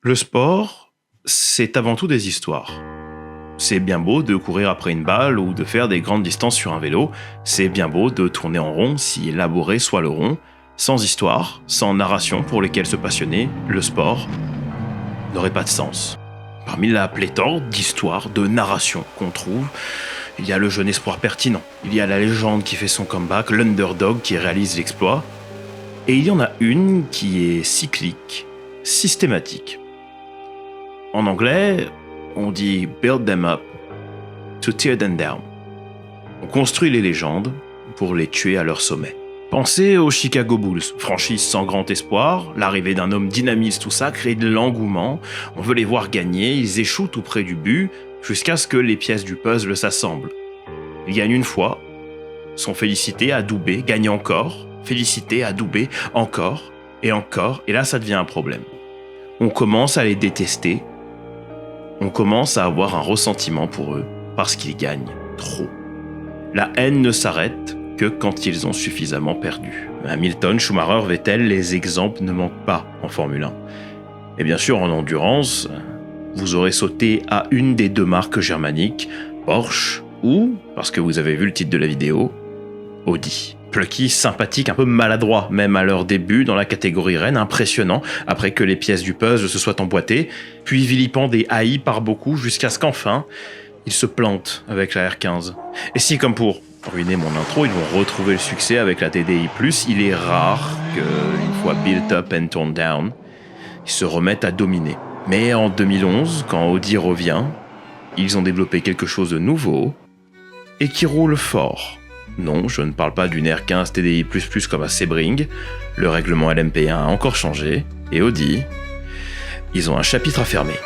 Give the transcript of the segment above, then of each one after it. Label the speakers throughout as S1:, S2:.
S1: Le sport, c'est avant tout des histoires. C'est bien beau de courir après une balle ou de faire des grandes distances sur un vélo. C'est bien beau de tourner en rond si labourer soit le rond. Sans histoire, sans narration pour lesquelles se passionner, le sport n'aurait pas de sens. Parmi la pléthore d'histoires, de narrations qu'on trouve, il y a le jeune espoir pertinent. Il y a la légende qui fait son comeback, l'underdog qui réalise l'exploit. Et il y en a une qui est cyclique, systématique. En anglais, on dit « build them up to tear them down ». On construit les légendes pour les tuer à leur sommet. Pensez aux Chicago Bulls, franchise sans grand espoir, l'arrivée d'un homme dynamite, tout ça crée de l'engouement, on veut les voir gagner, ils échouent tout près du but, jusqu'à ce que les pièces du puzzle s'assemblent. Ils gagnent une fois, sont félicités, adoubés, gagnent encore, félicités, adoubés, encore, et là ça devient un problème. On commence à les détester, on commence à avoir un ressentiment pour eux, parce qu'ils gagnent trop. La haine ne s'arrête que quand ils ont suffisamment perdu. Hamilton, Schumacher, Vettel, les exemples ne manquent pas en Formule 1. Et bien sûr, en endurance, vous aurez sauté à une des deux marques germaniques, Porsche ou, parce que vous avez vu le titre de la vidéo, Audi. Plucky, sympathique, un peu maladroit, même à leur début dans la catégorie reine, impressionnant, après que les pièces du puzzle se soient emboîtées, puis vilipendé et haï par beaucoup, jusqu'à ce qu'enfin, ils se plantent avec la R15. Et si, comme pour ruiner mon intro, ils vont retrouver le succès avec la TDI+, il est rare qu'une fois built up and torn down, ils se remettent à dominer. Mais en 2011, quand Audi revient, ils ont développé quelque chose de nouveau et qui roule fort. Non, je ne parle pas d'une R15 TDI++ comme à Sebring, le règlement LMP1 a encore changé, et Audi, ils ont un chapitre à fermer.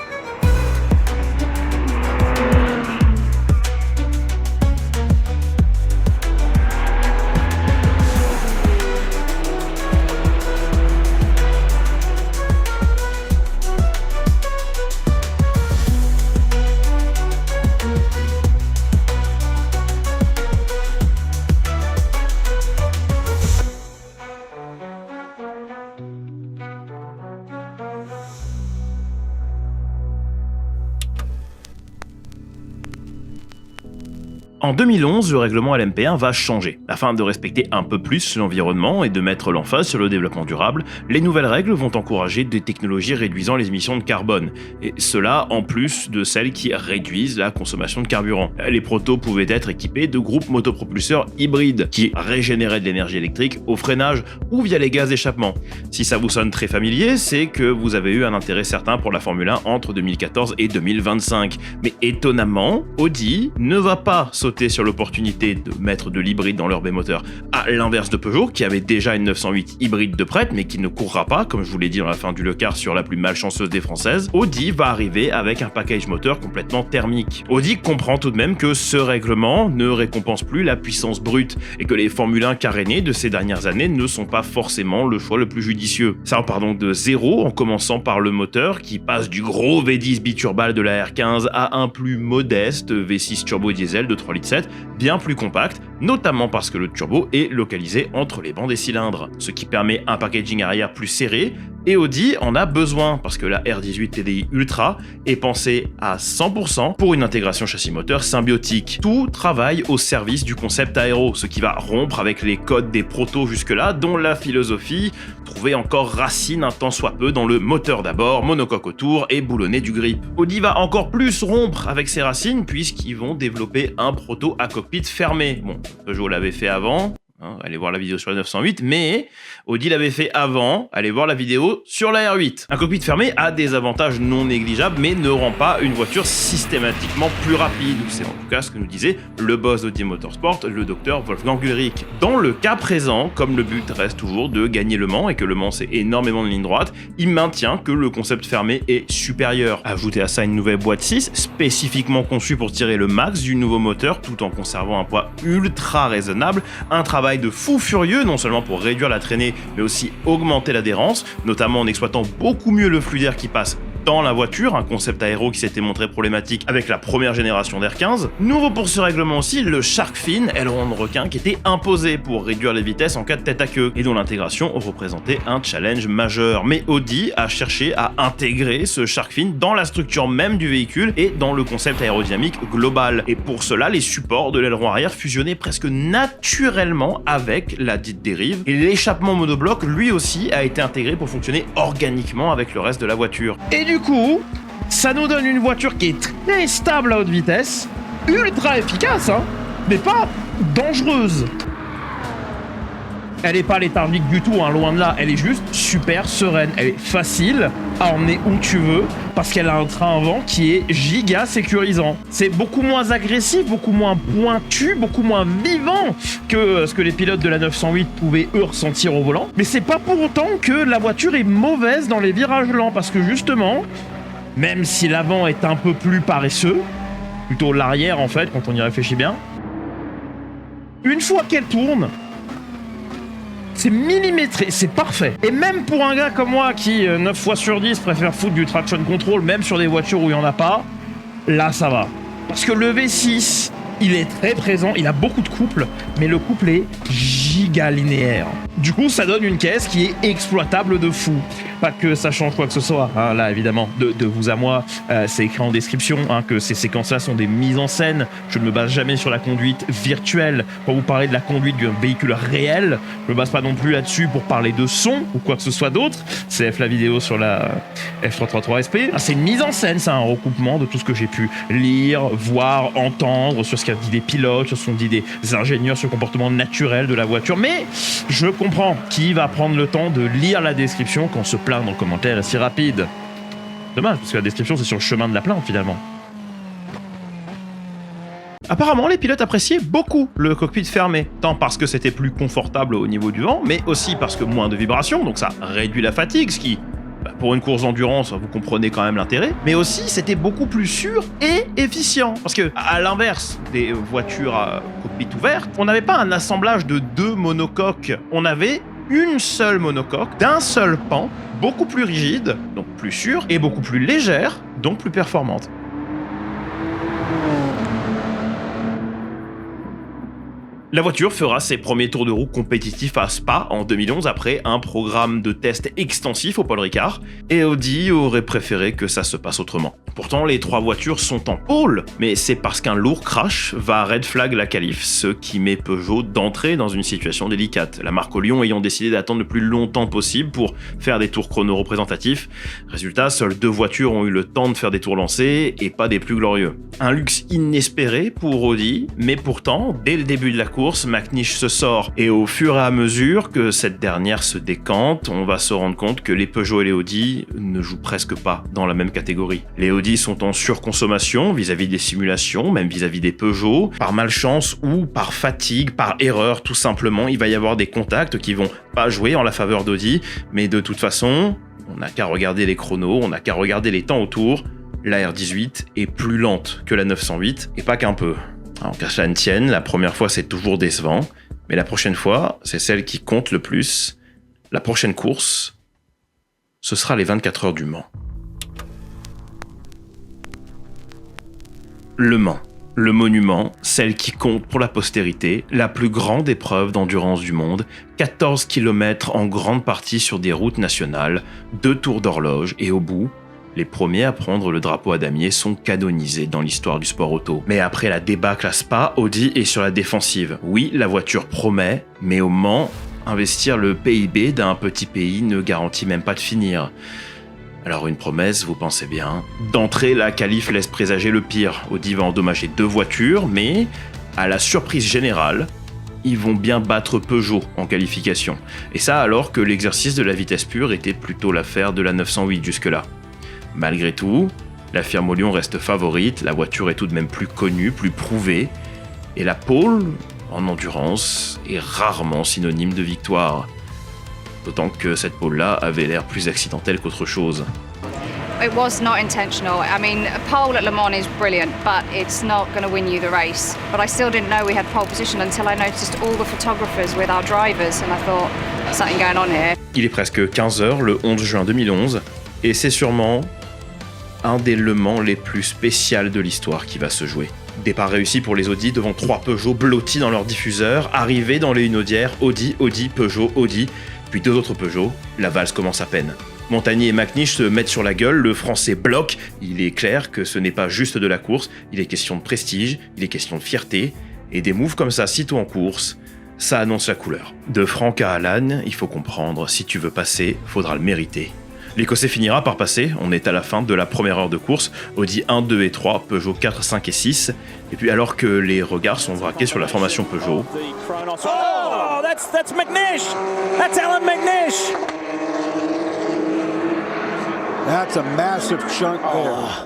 S1: En 2011, le règlement LMP1 va changer. Afin de respecter un peu plus l'environnement et de mettre l'emphase sur le développement durable, les nouvelles règles vont encourager des technologies réduisant les émissions de carbone. Et cela en plus de celles qui réduisent la consommation de carburant. Les protos pouvaient être équipés de groupes motopropulseurs hybrides qui régénéraient de l'énergie électrique au freinage ou via les gaz d'échappement. Si ça vous sonne très familier, c'est que vous avez eu un intérêt certain pour la Formule 1 entre 2014 et 2025. Mais étonnamment, Audi ne va pas sauter sur l'opportunité de mettre de l'hybride dans leur B-moteur, à l'inverse de Peugeot qui avait déjà une 908 hybride de prête mais qui ne courra pas, comme je vous l'ai dit dans la fin du Lecard sur la plus malchanceuse des françaises. Audi va arriver avec un package moteur complètement thermique. Audi comprend tout de même que ce règlement ne récompense plus la puissance brute et que les Formule 1 carénés de ces dernières années ne sont pas forcément le choix le plus judicieux. Ça part donc de zéro en commençant par le moteur qui passe du gros V10 biturbal de la R15 à un plus modeste V6 turbo diesel de 3,7 litres, bien plus compact, notamment parce que le turbo est localisé entre les bancs des cylindres, ce qui permet un packaging arrière plus serré, et Audi en a besoin parce que la R18 TDI Ultra est pensée à 100% pour une intégration châssis-moteur symbiotique. Tout travaille au service du concept aéro, ce qui va rompre avec les codes des protos jusque-là, dont la philosophie trouvait encore racine un tant soit peu dans le moteur d'abord, monocoque autour et boulonné du grip. Audi va encore plus rompre avec ses racines puisqu'ils vont développer un proto à cockpit fermé. Bon, Peugeot l'avait fait avant, allez voir la vidéo sur la 908, mais Audi l'avait fait avant, allez voir la vidéo sur la R8. Un cockpit fermé a des avantages non négligeables, mais ne rend pas une voiture systématiquement plus rapide. C'est en tout cas ce que nous disait le boss d'Audi Motorsport, le docteur Wolfgang Ulrich. Dans le cas présent, comme le but reste toujours de gagner Le Mans, et que Le Mans c'est énormément de ligne droite, il maintient que le concept fermé est supérieur. Ajoutez à ça une nouvelle boîte 6, spécifiquement conçue pour tirer le max du nouveau moteur, tout en conservant un poids ultra raisonnable, un travail travail de fou furieux, non seulement pour réduire la traînée, mais aussi augmenter l'adhérence, notamment en exploitant beaucoup mieux le flux d'air qui passe dans la voiture, un concept aéro qui s'était montré problématique avec la première génération d'Air 15. Nouveau pour ce règlement aussi, le Shark Fin, aileron de requin, qui était imposé pour réduire les vitesses en cas de tête à queue, et dont l'intégration représentait un challenge majeur. Mais Audi a cherché à intégrer ce Shark Fin dans la structure même du véhicule et dans le concept aérodynamique global. Et pour cela, les supports de l'aileron arrière fusionnaient presque naturellement avec la dite dérive, et l'échappement monobloc, lui aussi, a été intégré pour fonctionner organiquement avec le reste de la voiture. Et du coup, ça nous donne une voiture qui est très stable à haute vitesse, ultra efficace, mais pas dangereuse. Elle est pas léthargique du tout, loin de là, elle est juste super sereine, elle est facile à emmener où tu veux, parce qu'elle a un train avant qui est giga sécurisant. C'est beaucoup moins agressif, beaucoup moins pointu, beaucoup moins vivant que ce que les pilotes de la 908 pouvaient eux ressentir au volant, mais c'est pas pour autant que la voiture est mauvaise dans les virages lents, parce que justement, même si l'avant est un peu plus paresseux, plutôt l'arrière en fait, quand on y réfléchit bien, une fois qu'elle tourne, c'est millimétré, c'est parfait. Et même pour un gars comme moi qui, 9 fois sur 10, préfère foutre du traction control, même sur des voitures où il n'y en a pas, là ça va. Parce que le V6, il est très présent, il a beaucoup de couple, mais le couple est giga linéaire. Du coup, ça donne une caisse qui est exploitable de fou. Pas que ça change quoi que ce soit, là évidemment, de vous à moi, c'est écrit en description que ces séquences-là sont des mises en scène. Je ne me base jamais sur la conduite virtuelle pour vous parler de la conduite d'un véhicule réel. Je me base pas non plus là-dessus pour parler de son ou quoi que ce soit d'autre. CF la vidéo sur la F333 SP. C'est une mise en scène, c'est un recoupement de tout ce que j'ai pu lire, voir, entendre sur ce qu'a dit des pilotes, sur ce qu'ont dit des ingénieurs sur le comportement naturel de la voiture. Mais je comprends qui va prendre le temps de lire la description quand se plaint dans le commentaire est si rapide. Dommage, parce que la description c'est sur le chemin de la plainte finalement. Apparemment, les pilotes appréciaient beaucoup le cockpit fermé, tant parce que c'était plus confortable au niveau du vent, mais aussi parce que moins de vibrations, donc ça réduit la fatigue, ce qui, pour une course d'endurance, vous comprenez quand même l'intérêt, mais aussi c'était beaucoup plus sûr et efficient, parce que à l'inverse des voitures à cockpit ouvert, on n'avait pas un assemblage de deux monocoques, on avait une seule monocoque, d'un seul pan, beaucoup plus rigide, donc plus sûre, et beaucoup plus légère, donc plus performante. La voiture fera ses premiers tours de roue compétitifs à Spa en 2011 après un programme de test extensif au Paul Ricard, et Audi aurait préféré que ça se passe autrement. Pourtant, les trois voitures sont en pôle, mais c'est parce qu'un lourd crash va red flag la qualif, ce qui met Peugeot d'entrée dans une situation délicate, la marque au Lyon ayant décidé d'attendre le plus longtemps possible pour faire des tours chrono représentatifs. Résultat, seules deux voitures ont eu le temps de faire des tours lancés, et pas des plus glorieux. Un luxe inespéré pour Audi, mais pourtant, dès le début de la course, McNish se sort, et au fur et à mesure que cette dernière se décante, on va se rendre compte que les Peugeot et les Audi ne jouent presque pas dans la même catégorie. Les Audi sont en surconsommation vis-à-vis des simulations, même vis-à-vis des Peugeot, par malchance ou par fatigue, par erreur tout simplement, il va y avoir des contacts qui vont pas jouer en la faveur d'Audi, mais de toute façon, on n'a qu'à regarder les chronos, on n'a qu'à regarder les temps autour, la R18 est plus lente que la 908, et pas qu'un peu. Alors qu'à cela ne tienne, la première fois c'est toujours décevant, mais la prochaine fois, c'est celle qui compte le plus. La prochaine course, ce sera les 24 heures du Mans. Le Mans, le monument, celle qui compte pour la postérité, la plus grande épreuve d'endurance du monde, 14 km en grande partie sur des routes nationales, 2 tours d'horloge et au bout, les premiers à prendre le drapeau à damier sont canonisés dans l'histoire du sport auto. Mais après la débâcle à Spa, Audi est sur la défensive. Oui, la voiture promet, mais au Mans, investir le PIB d'un petit pays ne garantit même pas de finir. Alors une promesse, vous pensez bien. D'entrée, la qualif laisse présager le pire. Audi va endommager 2 voitures, mais à la surprise générale, ils vont bien battre Peugeot en qualification. Et ça alors que l'exercice de la vitesse pure était plutôt l'affaire de la 908 jusque-là. Malgré tout, la firme au Lyon reste favorite, la voiture est tout de même plus connue, plus prouvée, et la pole, en endurance, est rarement synonyme de victoire. D'autant que cette pole-là avait l'air plus accidentelle qu'autre chose.
S2: It was not intentional. I mean, a pole at Le Mans is brilliant, but it's not going to win you the race. But I still didn't know we had pole position until I noticed all the photographers with our drivers, and I thought, something going on here.
S1: Il est presque 15h le 11 juin 2011, et c'est sûrement un des Le Mans les plus spéciaux de l'histoire qui va se jouer. Départ réussi pour les Audi devant 3 Peugeot blottis dans leur diffuseur, arrivée dans les Hunaudières, Audi, Peugeot, Audi, puis 2 autres Peugeot, la valse commence à peine. Montagnier et McNish se mettent sur la gueule, le français bloque, il est clair que ce n'est pas juste de la course, il est question de prestige, il est question de fierté, et des moves comme ça sitôt en course, ça annonce la couleur. De Franck à Alan, il faut comprendre, si tu veux passer, faudra le mériter. L'Écossais finira par passer, on est à la fin de la première heure de course, Audi 1, 2 et 3, Peugeot 4, 5 et 6, et puis alors que les regards sont braqués sur la formation Peugeot...
S3: Oh, that's McNish! That's Alan McNish!
S4: That's a massive chunk there.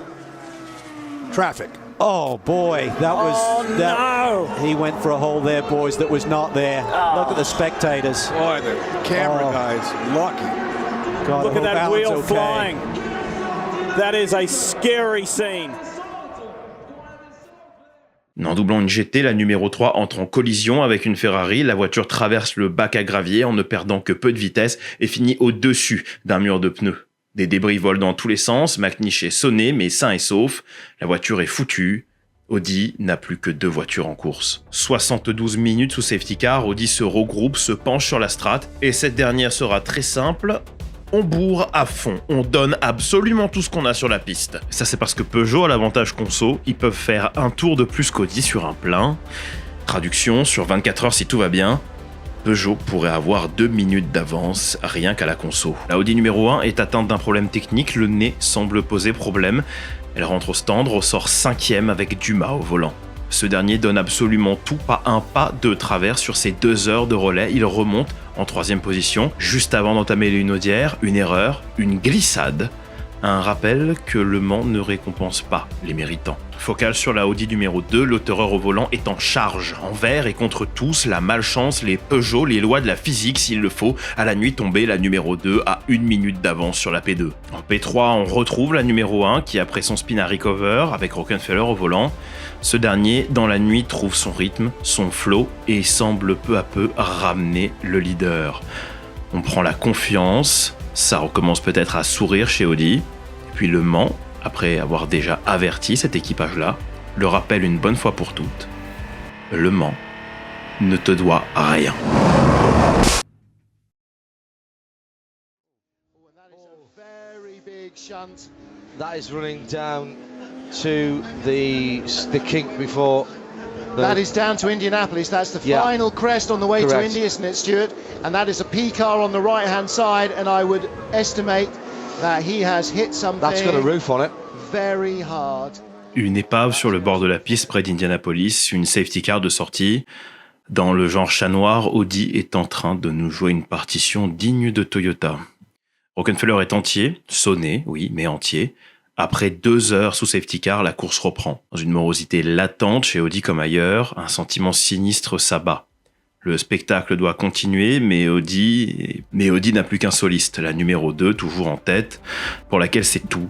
S4: Traffic.
S5: Oh boy, that was that.
S3: No.
S5: He went for a hole there, boys. That was not there. Look at the spectators.
S4: Boy, the camera guy's lucky.
S5: God,
S3: Look at that
S5: Alan's
S3: wheel
S5: okay.
S3: flying. That is a scary scene.
S1: En doublant une GT, la numéro 3 entre en collision avec une Ferrari, la voiture traverse le bac à gravier en ne perdant que peu de vitesse et finit au-dessus d'un mur de pneus. Des débris volent dans tous les sens, McNish est sonné mais sain et sauf, la voiture est foutue. Audi n'a plus que 2 voitures en course. 72 minutes sous safety car, Audi se regroupe, se penche sur la strate, et cette dernière sera très simple. On bourre à fond, on donne absolument tout ce qu'on a sur la piste. Ça c'est parce que Peugeot a l'avantage conso, ils peuvent faire un tour de plus qu'Audi sur un plein. Traduction, sur 24 heures si tout va bien, Peugeot pourrait avoir 2 minutes d'avance rien qu'à la conso. La Audi numéro 1 est atteinte d'un problème technique, le nez semble poser problème. Elle rentre au stand, ressort 5e avec Dumas au volant. Ce dernier donne absolument tout, pas un pas de travers sur ses 2 heures de relais. Il remonte en 3e position, juste avant d'entamer les Hunaudières. Une erreur, une glissade. Un rappel que Le Mans ne récompense pas les méritants. Focal sur la Audi numéro 2, l'auteur au volant est en charge, envers et contre tous, la malchance, les Peugeot, les lois de la physique s'il le faut. À la nuit tombée, la numéro 2 a 1 minute d'avance sur la P2. En P3, on retrouve la numéro 1 qui, après son spin à recover avec Rockenfeller au volant, ce dernier, dans la nuit, trouve son rythme, son flow et semble peu à peu ramener le leader. On prend la confiance, ça recommence peut-être à sourire chez Audi, puis Le Mans, après avoir déjà averti cet équipage-là, le rappelle une bonne fois pour toutes. Le Mans ne te doit rien.
S6: That is running down to the kink before.
S7: That is down to Indianapolis. That's the final crest on the way to Indy, isn't it, Stuart? And that is a P car on the right-hand side, and I would estimate that he has hit something.
S6: That's got a roof on it.
S7: Very hard.
S1: Une épave sur le bord de la piste près d'Indianapolis, une safety car de sortie. Dans le genre chat noir, Audi est en train de nous jouer une partition digne de Toyota. Rockenfeller est entier, sonné, oui, mais entier. Après 2 heures sous safety car, la course reprend. Dans une morosité latente chez Audi comme ailleurs, un sentiment sinistre s'abat. Le spectacle doit continuer, mais Audi n'a plus qu'un soliste, la numéro 2, toujours en tête, pour laquelle c'est tout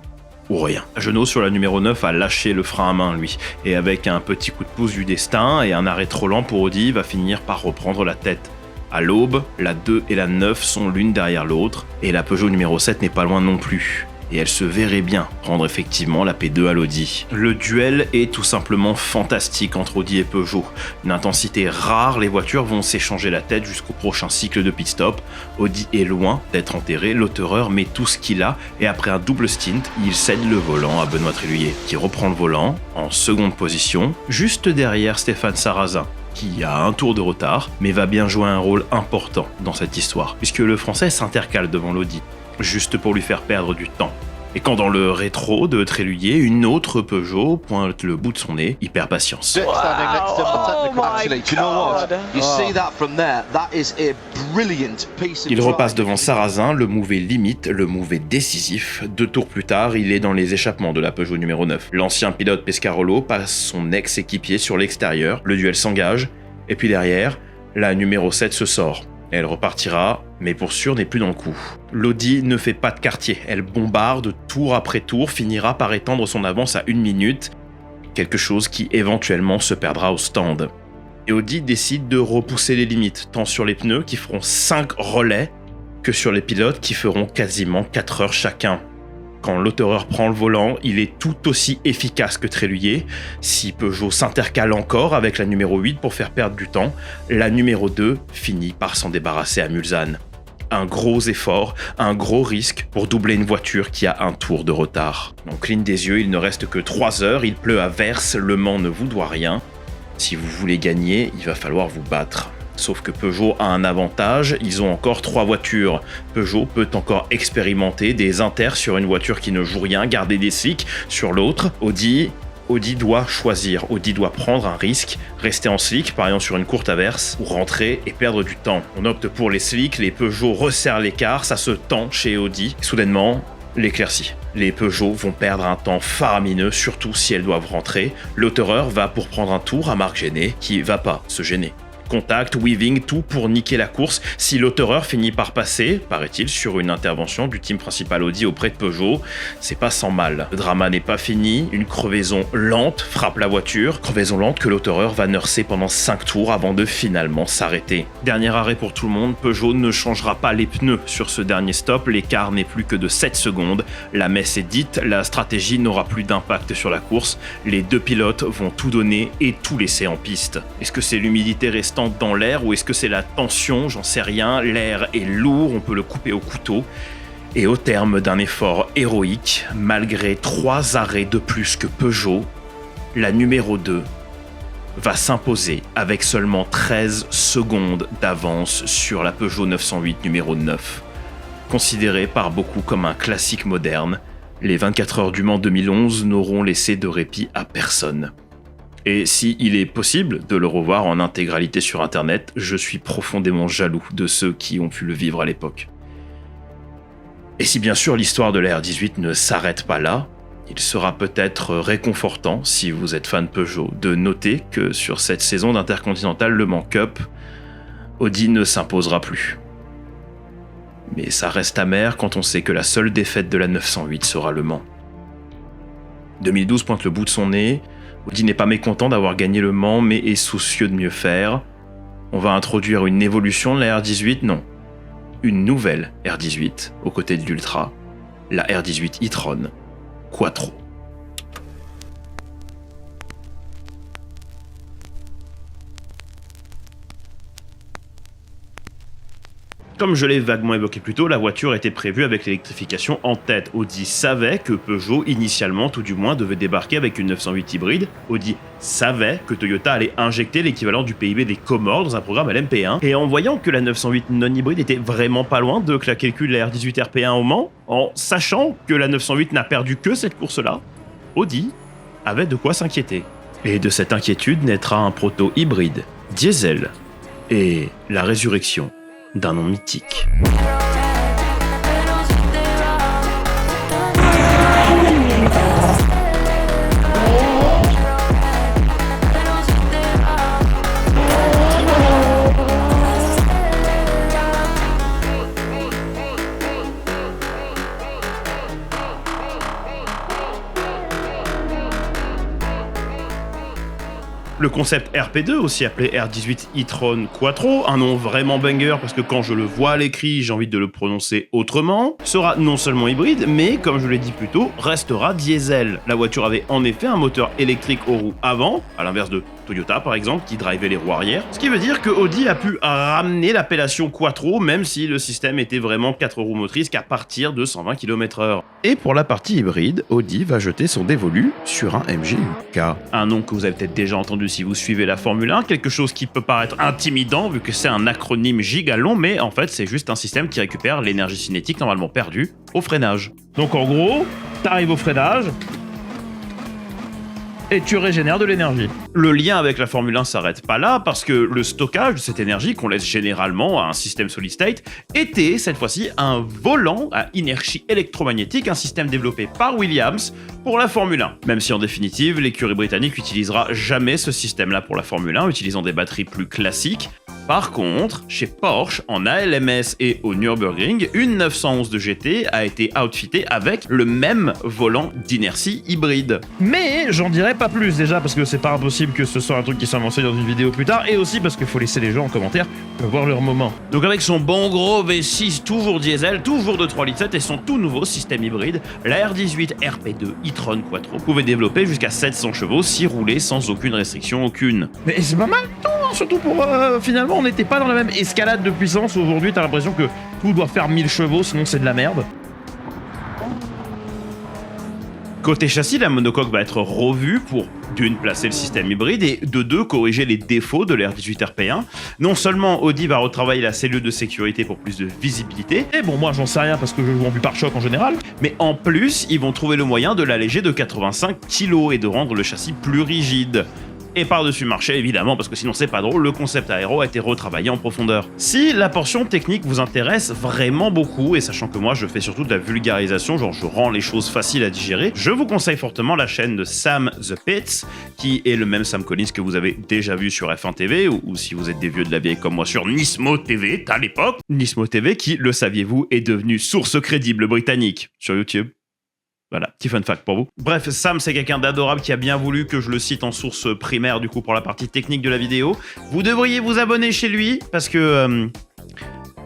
S1: ou rien. Genot sur la numéro 9 a lâché le frein à main, lui, et avec un petit coup de pouce du destin et un arrêt trop lent pour Audi, va finir par reprendre la tête. À l'aube, la 2 et la 9 sont l'une derrière l'autre, et la Peugeot numéro 7 n'est pas loin non plus. Et elle se verrait bien prendre effectivement la P2 à l'Audi. Le duel est tout simplement fantastique entre Audi et Peugeot. Une intensité rare, les voitures vont s'échanger la tête jusqu'au prochain cycle de pit stop. Audi est loin d'être enterré, l'auteureur met tout ce qu'il a et après un double stint, il cède le volant à Benoît Tréluyer, qui reprend le volant en seconde position, juste derrière Stéphane Sarrazin, qui a un tour de retard, mais va bien jouer un rôle important dans cette histoire, puisque le Français s'intercale devant l'Audi, juste pour lui faire perdre du temps. Et quand dans le rétro de Tréluyer, une autre Peugeot pointe le bout de son nez, il perd patience.
S6: Actually, do you know what? You see that from there? That is a brilliant piece of
S1: Il repasse devant Sarrazin, le move est limite, le move est décisif. 2 tours plus tard, il est dans les échappements de la Peugeot numéro 9. L'ancien pilote Pescarolo passe son ex-équipier sur l'extérieur, le duel s'engage, et puis derrière, la numéro 7 se sort. Elle repartira, mais pour sûr n'est plus dans le coup. L'Audi ne fait pas de quartier, elle bombarde tour après tour, finira par étendre son avance à 1 minute, quelque chose qui éventuellement se perdra au stand. Et Audi décide de repousser les limites, tant sur les pneus qui feront 5 relais, que sur les pilotes qui feront quasiment 4 heures chacun. Quand Lauterer prend le volant, il est tout aussi efficace que Tréluyer. Si Peugeot s'intercale encore avec la numéro 8 pour faire perdre du temps, la numéro 2 finit par s'en débarrasser à Mulsanne. Un gros effort, un gros risque pour doubler une voiture qui a un tour de retard. On cligne des yeux, il ne reste que 3 heures, il pleut à verse, Le Mans ne vous doit rien. Si vous voulez gagner, il va falloir vous battre. Sauf que Peugeot a un avantage, ils ont encore 3 voitures. Peugeot peut encore expérimenter des inters sur une voiture qui ne joue rien, garder des slicks sur l'autre. Audi doit choisir, Audi doit prendre un risque, rester en slick, par exemple sur une courte averse, ou rentrer et perdre du temps. On opte pour les slicks, les Peugeot resserrent l'écart, ça se tend chez Audi. Soudainement, l'éclaircie. Les Peugeot vont perdre un temps faramineux, surtout si elles doivent rentrer. Lauterer va pour prendre un tour à Marc Gené, qui va pas se gêner. Contact, weaving, tout pour niquer la course. Si Lauterer finit par passer, paraît-il, sur une intervention du team principal Audi auprès de Peugeot, c'est pas sans mal. Le drama n'est pas fini, une crevaison lente frappe la voiture, crevaison lente que Lauterer va nurser pendant 5 tours avant de finalement s'arrêter. Dernier arrêt pour tout le monde, Peugeot ne changera pas les pneus sur ce dernier stop, l'écart n'est plus que de 7 secondes, la messe est dite, la stratégie n'aura plus d'impact sur la course, les 2 pilotes vont tout donner et tout laisser en piste. Est-ce que c'est l'humidité restante dans l'air ou est-ce que c'est la tension? J'en sais rien, l'air est lourd, on peut le couper au couteau. Et au terme d'un effort héroïque, malgré 3 arrêts de plus que Peugeot, la numéro 2 va s'imposer avec seulement 13 secondes d'avance sur la Peugeot 908 numéro 9. Considérée par beaucoup comme un classique moderne, les 24 heures du Mans 2011 n'auront laissé de répit à personne. Et si il est possible de le revoir en intégralité sur internet, je suis profondément jaloux de ceux qui ont pu le vivre à l'époque. Et si bien sûr l'histoire de la R18 ne s'arrête pas là, il sera peut-être réconfortant, si vous êtes fan Peugeot, de noter que sur cette saison d'Intercontinental Le Mans Cup, Audi ne s'imposera plus. Mais ça reste amer quand on sait que la seule défaite de la 908 sera Le Mans. 2012 pointe le bout de son nez, Audi n'est pas mécontent d'avoir gagné Le Mans, mais est soucieux de mieux faire. On va introduire une évolution de la R18, non. Une nouvelle R18, aux côtés de l'Ultra, la R18 e-tron Quattro. Comme je l'ai vaguement évoqué plus tôt, la voiture était prévue avec l'électrification en tête. Audi savait que Peugeot, initialement, tout du moins, devait débarquer avec une 908 hybride. Audi savait que Toyota allait injecter l'équivalent du PIB des Comores dans un programme LMP1. Et en voyant que la 908 non hybride était vraiment pas loin de claquer le cul de la R18 RP1 au Mans, en sachant que la 908 n'a perdu que cette course-là, Audi avait de quoi s'inquiéter. Et de cette inquiétude naîtra un proto hybride, diesel, et la résurrection d'un nom mythique. Le concept RP2, aussi appelé R18 e-tron Quattro, un nom vraiment banger parce que quand je le vois à l'écrit, j'ai envie de le prononcer autrement, sera non seulement hybride, mais comme je l'ai dit plus tôt, restera diesel. La voiture avait en effet un moteur électrique aux roues avant, à l'inverse de Toyota par exemple, qui drivait les roues arrière, ce qui veut dire que Audi a pu ramener l'appellation Quattro, même si le système était vraiment 4 roues motrices qu'à partir de 120 km/h. Et pour la partie hybride, Audi va jeter son dévolu sur un MGU-K. Un nom que vous avez peut-être déjà entendu si vous suivez la Formule 1, quelque chose qui peut paraître intimidant vu que c'est un acronyme giga long, mais en fait c'est juste un système qui récupère l'énergie cinétique normalement perdue au freinage. Donc en gros, t'arrives au freinage et tu régénères de l'énergie. Le lien avec la Formule 1 s'arrête pas là, parce que le stockage de cette énergie qu'on laisse généralement à un système solid state était, cette fois-ci, un volant à inertie électromagnétique, un système développé par Williams pour la Formule 1. Même si en définitive, l'écurie britannique n'utilisera jamais ce système-là pour la Formule 1, utilisant des batteries plus classiques. Par contre, chez Porsche, en ALMS et au Nürburgring, une 911 de GT a été outfitée avec le même volant d'inertie hybride.
S8: Mais j'en dirai pas plus déjà parce que c'est pas impossible que ce soit un truc qui soit annoncé dans une vidéo plus tard et aussi parce qu'il faut laisser les gens en commentaire voir leur moment.
S1: Donc avec son bon gros V6 toujours diesel, toujours de 3,7 litres et son tout nouveau système hybride, la R18 RP2 e-tron Quattro pouvait développer jusqu'à 700 chevaux si roulée sans aucune restriction aucune.
S8: Mais c'est pas mal tout, hein, surtout pour finalement on n'était pas dans la même escalade de puissance où aujourd'hui t'as l'impression que tout doit faire 1000 chevaux sinon c'est de la merde.
S1: Côté châssis, la monocoque va être revue pour d'une placer le système hybride et de deux corriger les défauts de l'R18 RP1. Non seulement Audi va retravailler la cellule de sécurité pour plus de visibilité,
S8: Et bon moi j'en sais rien parce que je joue en pare-choc en général.
S1: mais en plus ils vont trouver le moyen de l'alléger de 85 kg et de rendre le châssis plus rigide. Et par-dessus marché, évidemment, parce que sinon c'est pas drôle, le concept aéro a été retravaillé en profondeur. Si la portion technique vous intéresse vraiment beaucoup, et sachant que moi je fais surtout de la vulgarisation, genre je rends les choses faciles à digérer, je vous conseille fortement la chaîne de Sam The Pits, qui est le même Sam Collins que vous avez déjà vu sur F1 TV, ou si vous êtes des vieux de la vieille comme moi sur Nismo TV, à l'époque. Nismo TV qui, le saviez-vous, est devenu source crédible britannique sur YouTube. Voilà, petit fun fact pour vous. Bref, Sam, c'est quelqu'un d'adorable qui a bien voulu que je le cite en source primaire, du coup, pour la partie technique de la vidéo. Vous devriez vous abonner chez lui, parce que...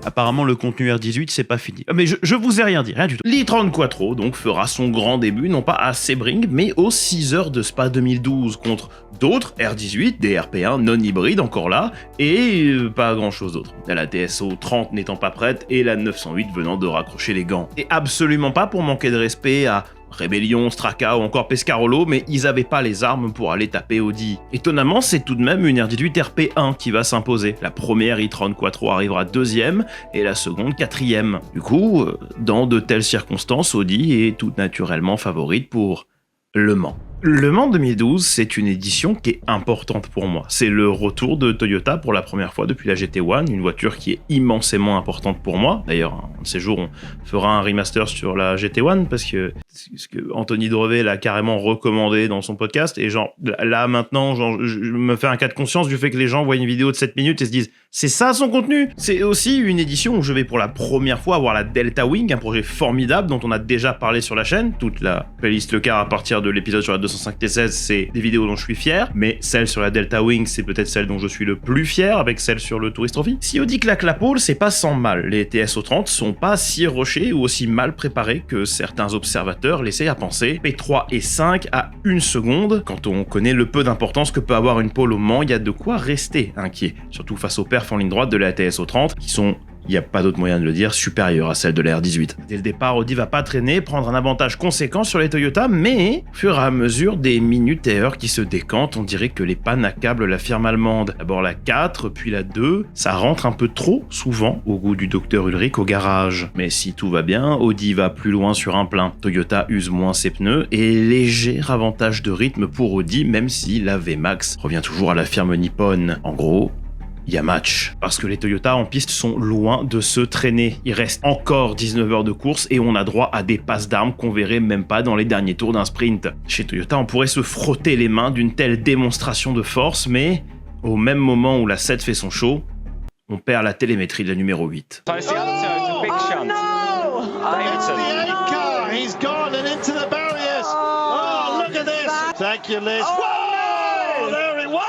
S1: apparemment, le contenu R18, c'est pas fini. Mais je vous ai rien dit, rien du tout. L'e-tron Quattro, donc, fera son grand début, non pas à Sebring, mais aux 6 heures de Spa 2012, contre d'autres R18, des RP1 non hybrides, encore là, et pas grand-chose d'autre. La TSO 30 n'étant pas prête, et la 908 venant de raccrocher les gants. Et absolument pas pour manquer de respect à Rebellion, Straka ou encore Pescarolo, mais ils avaient pas les armes pour aller taper Audi. Étonnamment, c'est tout de même une R18 RP1 qui va s'imposer. La première e-tron Quattro arrivera deuxième et la seconde quatrième. Du coup, dans de telles circonstances, Audi est tout naturellement favorite pour Le Mans. Le Mans 2012, c'est une édition qui est importante pour moi. C'est le retour de Toyota pour la première fois depuis la GT1, une voiture qui est immensément importante pour moi. D'ailleurs, un de ces jours, on fera un remaster sur la GT1 parce que Anthony Drevet l'a carrément recommandé dans son podcast. Et genre, là maintenant, genre, je me fais un cas de conscience du fait que les gens voient une vidéo de 7 minutes et se disent « c'est ça son contenu !» C'est aussi une édition où je vais pour la première fois avoir la Delta Wing, un projet formidable dont on a déjà parlé sur la chaîne. Toute la playlist Le Car à partir de l'épisode sur la 205 T16, c'est des vidéos dont je suis fier, mais celle sur la Delta Wing, c'est peut-être celle dont je suis le plus fier, avec celle sur le Tourist Trophy. Si Audi claque la pole, c'est pas sans mal. Les TSO30 sont pas si rushés ou aussi mal préparés que certains observateurs laissaient à penser. P3 et 5 à 1 seconde. Quand on connaît le peu d'importance que peut avoir une pole au Mans, il y a de quoi rester inquiet. Surtout face aux perfs en ligne droite de la TSO30, qui sont, il n'y a pas d'autre moyen de le dire, supérieure à celle de la R18. Dès le départ, Audi va pas traîner, prendre un avantage conséquent sur les Toyota, mais au fur et à mesure des minutes et heures qui se décantent, on dirait que les pannes accablent la firme allemande. D'abord la 4, puis la 2, ça rentre un peu trop souvent au goût du docteur Ulrich au garage. Mais si tout va bien, Audi va plus loin sur un plein. Toyota use moins ses pneus et léger avantage de rythme pour Audi, même si la VMAX revient toujours à la firme nippone. En gros, il y a match. Parce que les Toyota en piste sont loin de se traîner. Il reste encore 19 heures de course et on a droit à des passes d'armes qu'on verrait même pas dans les derniers tours d'un sprint. Chez Toyota, on pourrait se frotter les mains d'une telle démonstration de force, mais au même moment où la 7 fait son show, on perd la télémétrie de la numéro 8.
S7: The 8 car, he's gone and into the barriers. Oh, look at this. Thank you, Liz. Whoa, there he was.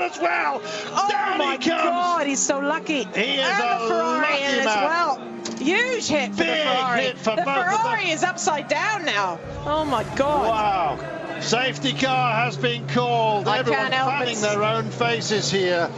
S7: As well.
S9: Oh my God, he's so lucky.
S7: He is
S9: and the Ferrari
S7: lucky
S9: in
S7: man.
S9: as well. Huge hit for the Ferrari.
S7: Hit for
S9: the
S7: both
S9: Ferrari is upside down now. Oh my God.
S7: Wow. Safety car has been called.
S9: I
S7: Everyone
S9: can't help
S7: fanning
S9: it.
S7: their own faces here.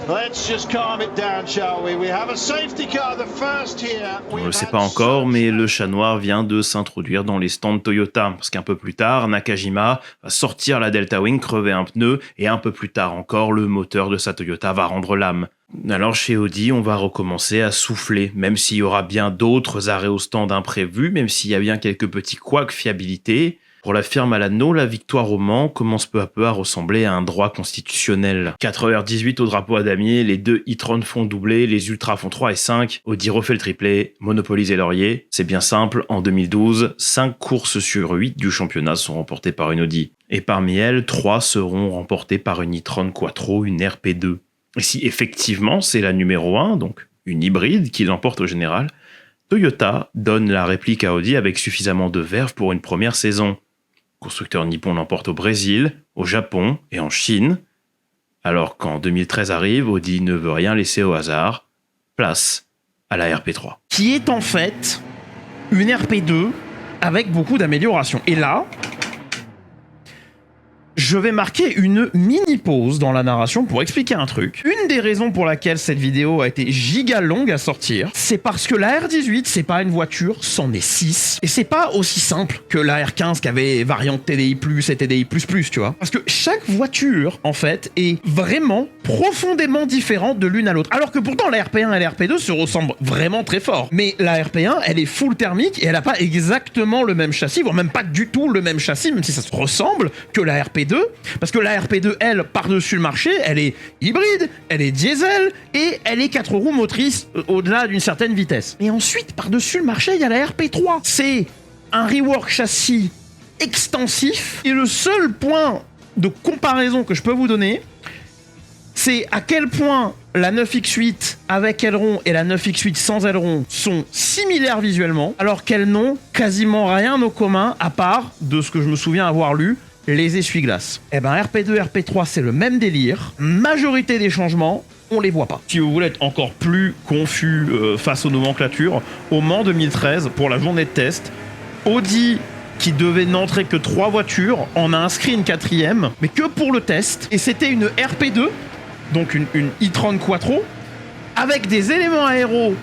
S7: Let's just calm it down, shall we? We have a safety car, the first here.
S1: On ne le sait pas encore, mais le chat noir vient de s'introduire dans les stands Toyota, parce qu'un peu plus tard, Nakajima va sortir la Delta Wing, crever un pneu, et un peu plus tard encore, le moteur de sa Toyota va rendre l'âme. Alors chez Audi, on va recommencer à souffler, même s'il y aura bien d'autres arrêts au stand imprévus, même s'il y a bien quelques petits couacs fiabilité. Pour la firme Alano, la victoire au Mans commence peu à peu à ressembler à un droit constitutionnel. 4h18 au drapeau à damier, les deux e-tron font doubler, les Ultras font 3 et 5, Audi refait le triplé, monopolise les lauriers. C'est bien simple, en 2012, 5 courses sur 8 du championnat sont remportées par une Audi. Et parmi elles, 3 seront remportées par une e-tron Quattro, une RP2. Et si effectivement c'est la numéro 1, donc une hybride qui l'emporte au général, Toyota donne la réplique à Audi avec suffisamment de verve pour une première saison. Le constructeur nippon l'emporte au Brésil, au Japon et en Chine, alors qu'en 2013 arrive, Audi ne veut rien laisser au hasard. Place à la RP3.
S8: Qui est en fait une RP2 avec beaucoup d'améliorations. Et là, je vais marquer une mini-pause dans la narration pour expliquer un truc. Une des raisons pour laquelle cette vidéo a été giga longue à sortir, c'est parce que la R18, c'est pas une voiture, c'en est 6. Et c'est pas aussi simple que la R15 qui avait variante TDI+, et TDI++, tu vois. Parce que chaque voiture, en fait, est vraiment profondément différente de l'une à l'autre. Alors que pourtant, la RP1 et la RP2 se ressemblent vraiment très fort. Mais la RP1, elle est full thermique et elle a pas exactement le même châssis, voire même pas du tout le même châssis, même si ça se ressemble, que la RP2. Parce que la RP2, elle, par-dessus le marché, elle est hybride, elle est diesel et elle est 4 roues motrices au-delà d'une certaine vitesse. Et ensuite, par-dessus le marché, il y a la RP3. C'est un rework châssis extensif et le seul point de comparaison que je peux vous donner, c'est à quel point la 9X8 avec aileron et la 9X8 sans aileron sont similaires visuellement, alors qu'elles n'ont quasiment rien au commun, à part, de ce que je me souviens avoir lu, les essuie-glaces. Eh ben RP2, RP3, c'est le même délire. Majorité des changements, on les voit pas. Si vous voulez être encore plus confus face aux nomenclatures, au Mans 2013, pour la journée de test, Audi, qui devait n'entrer que 3 voitures, en a inscrit une 4e, mais que pour le test. Et c'était une RP2, donc une e-tron Quattro, avec des éléments aéros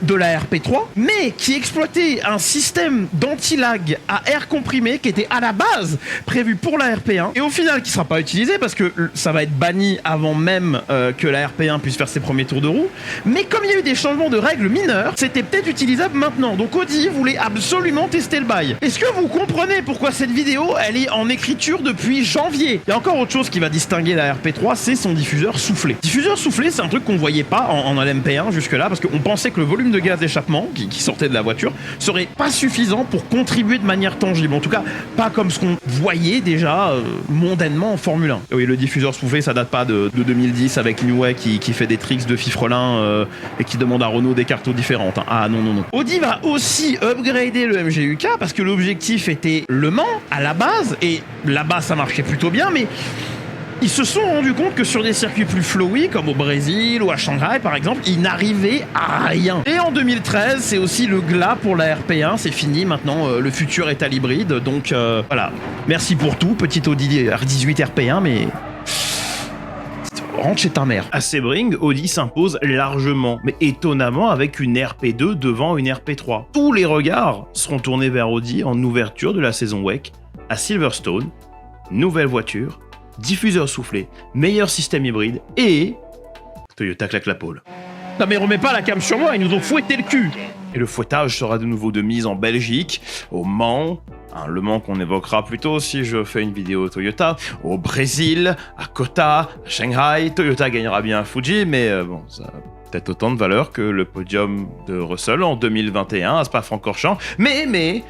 S8: de la RP3, mais qui exploitait un système d'anti-lag à air comprimé qui était à la base prévu pour la RP1 et au final qui sera pas utilisé parce que ça va être banni avant même que la RP1 puisse faire ses premiers tours de roue. Mais comme il y a eu des changements de règles mineurs, c'était peut-être utilisable maintenant. Donc Audi voulait absolument tester le bail. Est-ce que vous comprenez pourquoi cette vidéo elle est en écriture depuis janvier? Il y a encore autre chose qui va distinguer la RP3, c'est son diffuseur soufflé. Diffuseur soufflé, c'est un truc qu'on voyait pas en LMP1 jusque là parce qu'on pensait que le volume de gaz d'échappement qui sortait de la voiture serait pas suffisant pour contribuer de manière tangible. En tout cas, pas comme ce qu'on voyait déjà mondainement en Formule 1. Et oui, le diffuseur soufflé, ça date pas de 2010 avec Newey qui fait des tricks de fifrelin et qui demande à Renault des cartes différentes. Hein. Ah non, non, non. Audi va aussi upgrader le MGUK parce que l'objectif était Le Mans à la base et là-bas ça marchait plutôt bien, mais ils se sont rendus compte que sur des circuits plus flowy, comme au Brésil ou à Shanghai par exemple, ils n'arrivaient à rien. Et en 2013, c'est aussi le glas pour la RP1, c'est fini maintenant, le futur est à l'hybride, donc voilà. Merci pour tout, petit Audi R18 RP1, mais rentre chez ta mère.
S1: À Sebring, Audi s'impose largement, mais étonnamment avec une RP2 devant une RP3. Tous les regards seront tournés vers Audi en ouverture de la saison WEC à Silverstone, nouvelle voiture, diffuseur soufflé, meilleur système hybride et Toyota claque la pole.
S8: Non mais remets pas la cam sur moi, ils nous ont fouetté le cul.
S1: Et le fouettage sera de nouveau de mise en Belgique, au Mans, le Mans qu'on évoquera plus tôt si je fais une vidéo Toyota, au Brésil, à Kota, à Shanghai. Toyota gagnera bien à Fuji, mais bon, ça a peut-être autant de valeur que le podium de Russell en 2021 à Spa-Francorchamps, mais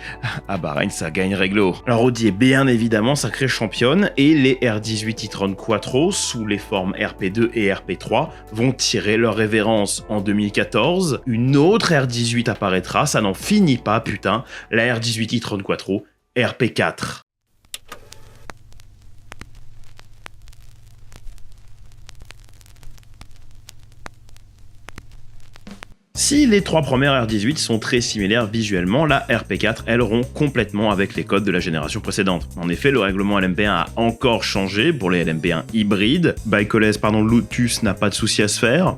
S1: à Bahreïn ça gagne réglo. Alors Audi est bien évidemment sacrée championne et les R18 e-tron Quattro sous les formes RP2 et RP3 vont tirer leur révérence. En 2014, une autre R18 apparaîtra, ça n'en finit pas putain, la R18 e-tron Quattro RP4. Si les 3 premières R18 sont très similaires visuellement, la RP4, elle rompt complètement avec les codes de la génération précédente. En effet, le règlement LMP1 a encore changé pour les LMP1 hybrides. Lotus n'a pas de souci à se faire.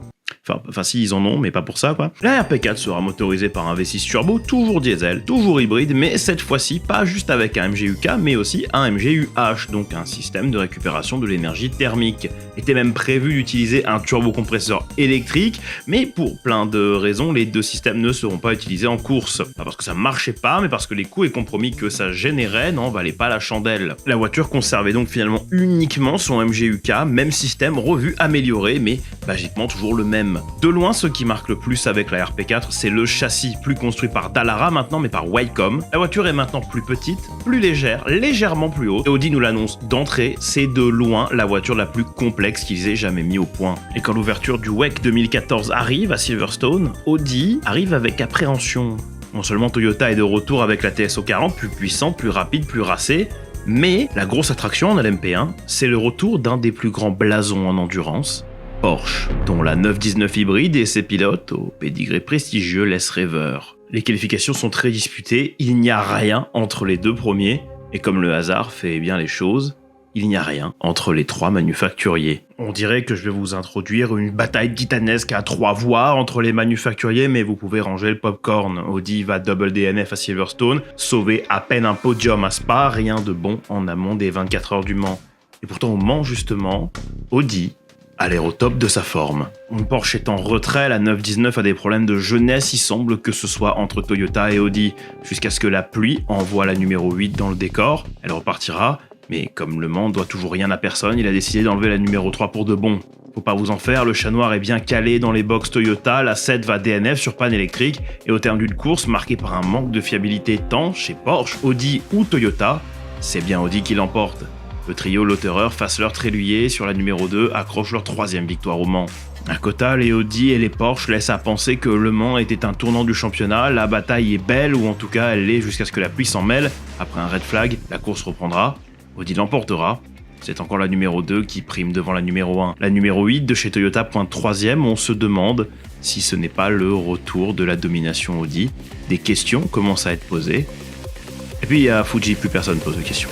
S1: Enfin si, ils en ont, mais pas pour ça, quoi. La RP4 sera motorisée par un V6 turbo, toujours diesel, toujours hybride, mais cette fois-ci, pas juste avec un MGUK, mais aussi un MGUH, donc un système de récupération de l'énergie thermique. Était même prévu d'utiliser un turbocompresseur électrique, mais pour plein de raisons, les deux systèmes ne seront pas utilisés en course. Pas parce que ça marchait pas, mais parce que les coûts et compromis que ça générait n'en valaient pas la chandelle. La voiture conservait donc finalement uniquement son MGUK, même système revu, amélioré, mais magiquement toujours le même. même. De loin, ce qui marque le plus avec la RP4, c'est le châssis, plus construit par Dallara maintenant, mais par Wacom. La voiture est maintenant plus petite, plus légère, légèrement plus haute. Et Audi nous l'annonce d'entrée, c'est de loin la voiture la plus complexe qu'ils aient jamais mis au point. Et quand l'ouverture du WEC 2014 arrive à Silverstone, Audi arrive avec appréhension. Non seulement Toyota est de retour avec la TSO 40, plus puissante, plus rapide, plus racée, mais la grosse attraction en LMP1, c'est le retour d'un des plus grands blasons en endurance, Porsche, dont la 919 hybride et ses pilotes, au pédigré prestigieux, laissent rêveur. Les qualifications sont très disputées, il n'y a rien entre les deux premiers, et comme le hasard fait bien les choses, il n'y a rien entre les trois manufacturiers. On dirait que je vais vous introduire une bataille titanesque à 3 voix entre les manufacturiers, mais vous pouvez ranger le popcorn. Audi va double DNF à Silverstone, sauver à peine un podium à Spa, rien de bon en amont des 24 heures du Mans. Et pourtant au Mans justement, Audi a l'air au top de sa forme. Une Porsche est en retrait, la 919 a des problèmes de jeunesse, il semble que ce soit entre Toyota et Audi, jusqu'à ce que la pluie envoie la numéro 8 dans le décor, elle repartira. Mais comme Le Mans doit toujours rien à personne, il a décidé d'enlever la numéro 3 pour de bon. Faut pas vous en faire, le chat noir est bien calé dans les box Toyota, la 7 va DNF sur panne électrique, et au terme d'une course marquée par un manque de fiabilité tant chez Porsche, Audi ou Toyota, c'est bien Audi qui l'emporte. Le trio Lauterer, Fassler, Tréluyer sur la numéro 2 accrochent leur 3e victoire au Mans. À Cota, les Audi et les Porsche laissent à penser que Le Mans était un tournant du championnat, la bataille est belle, ou en tout cas elle l'est jusqu'à ce que la pluie s'en mêle. Après un red flag, la course reprendra. Audi l'emportera, c'est encore la numéro 2 qui prime devant la numéro 1. La numéro 8 de chez Toyota pointe 3e, on se demande si ce n'est pas le retour de la domination Audi. Des questions commencent à être posées. Et puis à Fuji, plus personne pose de questions.